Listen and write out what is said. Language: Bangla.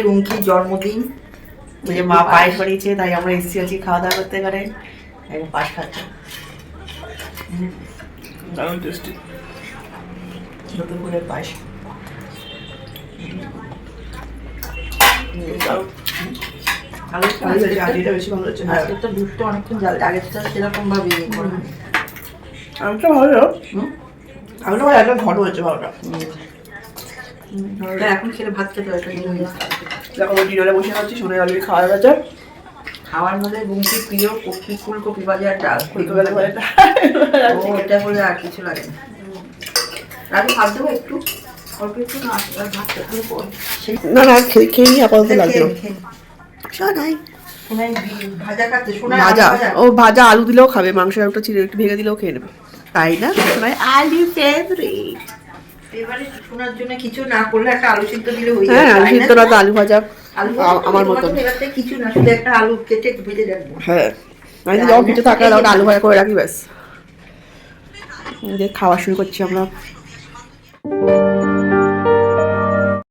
রুমকির জন্মদিন, যে মা পায়েস বানিয়েছে, তাই আমরা এসেছি আজকে খাওয়া দাওয়া করতে পারে। পায়েস খাচ্ছে, দারুণ টেস্টি নতুন ফুলের পায়েস। আজকে বেশি ভালো হচ্ছে। আজকে তো দুধটা অনেকক্ষণ জাল, আগের তো সেরকম ভাবে ইয়ে করে না। আমটা ভালো, আমটা ভালো, একদম ঘন হয়েছে ভালোটা। এখন খেলে ভাত খেতে হয়, দেখো ডিনারে বসে খাচ্ছি, শুনে অলরেডি খাওয়া গেছে। খাওয়ার মধ্যে রুমকির প্রিয় কপি, ফুলকপি ভাজা আর ডাল, ফুলকপি ভাজা। ও এটা বলে আর কিছু লাগে না। রাজু ভাত দেবো একটু, অল্প একটু, না আর ভাত খেতে পর না না খেয়ে নিয়ে আপাতত লাগবে শোনাই। ভাজা খাচ্ছে, শোনা ভাজা, ও ভাজা আলু দিলেও খাবে, মাংসের একটা চিড়ে একটু ভেঙে দিলেও খেয়ে নেবে, তাই না? শোনাই আলু ফেভারিট। এবারে শোনার জন্য কিছু না করলে একটা আলু সিদ্ধ দিলে হয়ে হ্যাঁ, যাবে। আলু সিদ্ধ না তো আলু ভাজা আমার আমার মতন। এবার থেকে কিছু না, শুধু একটা আলু কেটে ভেজে রাখবো। হ্যাঁ, আমি যখন কিছু থাকে তখন আলু ভাজা করে রাখি ব্যাস। যে খাওয়া শুরু করছি আমরা।